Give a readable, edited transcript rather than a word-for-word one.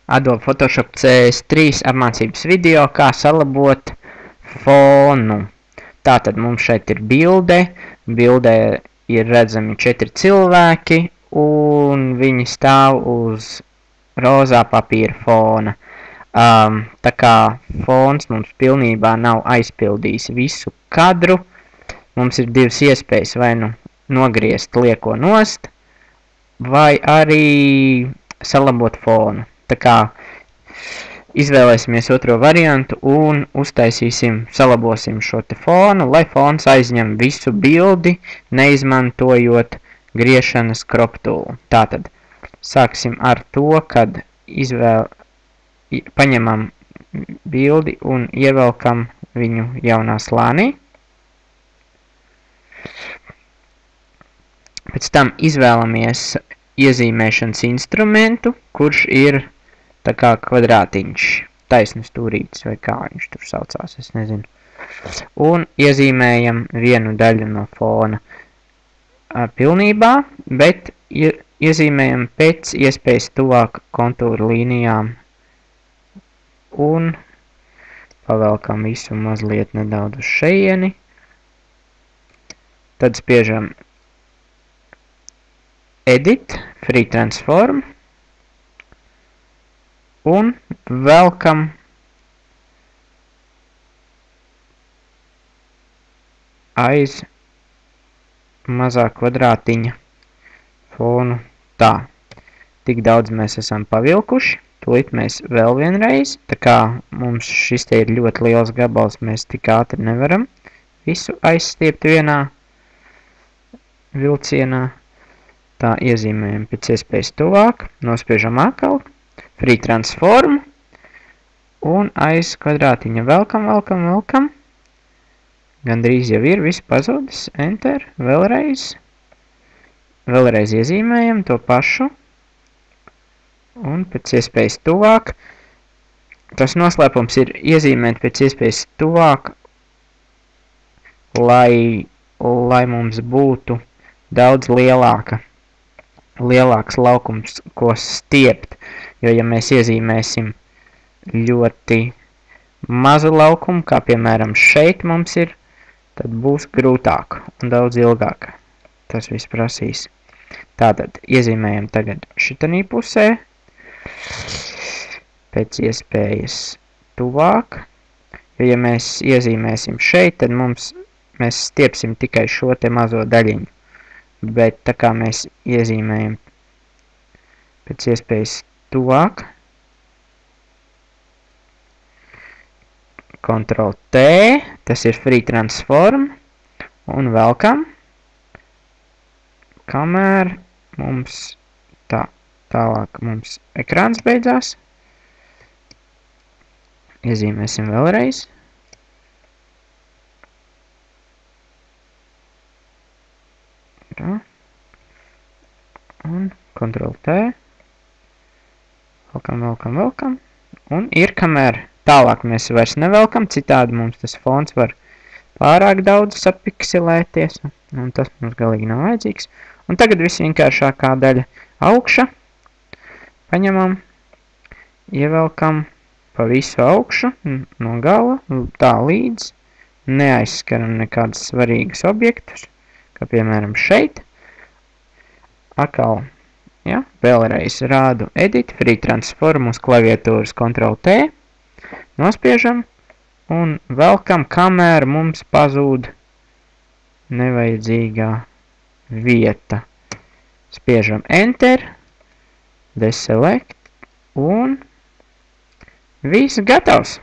Adobe Photoshop CS3 apmācības video, kā salabot fonu. Tātad mums šeit ir bilde, bildē ir redzami 4 cilvēki, un viņi stāv uz rozā papīra fona. Tā kā fons mums pilnībā nav aizpildījis visu kadru, mums ir divas iespējas, vai nu nogriezt lieko nost, vai arī salabot fonu. Tā kā izvēlēsimies otro variantu un salabosim šo te fonu, lai fons aizņem visu bildi, neizmantojot griešanas crop tool. Tātad sāksim ar to, kad paņemam bildi un ievelkam viņu jaunā slānī. Pēc tam izvēlamies iezīmēšanas instrumentu, kurš ir tā kā kvadrātiņš, taisnas stūrītis, vai kā viņš tur saucās, es nezinu. Un iezīmējam vienu daļu no fona pilnībā, bet iezīmējam pēc iespējas tuvāk kontūra līnijām un pavelkam visu mazliet nedaudz uz šeieni. Tad spiežam Edit, Free Transform un velkam aiz mazā kvadrātiņa fonu. Tā. Tik daudz mēs esam pavilkuši. Tūlīt mēs vēl vienreiz. Tā kā mums šis te ir ļoti liels gabals, mēs tik ātri nevaram visu aizstiept vienā vilcienā. Tā iezīmējam pēc iespējas tuvāk, nospiežam atkal, Free Transform un aiz kvadrātiņa velkam. Gandrīz jau ir, viss pazudis, Enter, vēlreiz. Vēlreiz iezīmējam to pašu un pēc iespējas tuvāk. Tas noslēpums ir iezīmēt pēc iespējas tuvāk, lai mums būtu daudz lielāks laukums, ko stiept, jo ja mēs iezīmēsim ļoti mazu laukumu, kā piemēram šeit mums ir, tad būs grūtāk un daudz ilgāk. Tas viss prasīs. Tātad iezīmējam tagad šitanī pusē, pēc iespējas tuvāk, jo ja mēs iezīmēsim šeit, tad mēs stiepsim tikai šo te mazo daļiņu. Bet tā kā mēs iezīmējam pēc iespējas tuvāk, Ctrl+T, tas ir Free Transform, un velkam, kamēr mums tālāk mums ekrāns beidzās. Iezīmēsim vēlreiz. Un Ctrl+T, velkam, un ir, kamēr tālāk mēs vairs nevelkam, citādi mums tas fons var pārāk daudz sapikselēties, un tas mums galīgi nav vajadzīgs. Un tagad visvienkāršākā daļa augša, paņemam, ievelkam pa visu augšu, no gala, tā līdz, neaizskaram nekādus svarīgus objektus, kā piemēram šeit. Atkal, ja, vēlreiz rādu Edit, Free Transform uz klaviatūras Ctrl+T, nospiežam un velkam, kamēr mums pazūd nevajadzīgā vieta. Spiežam Enter, Deselect un viss gatavs!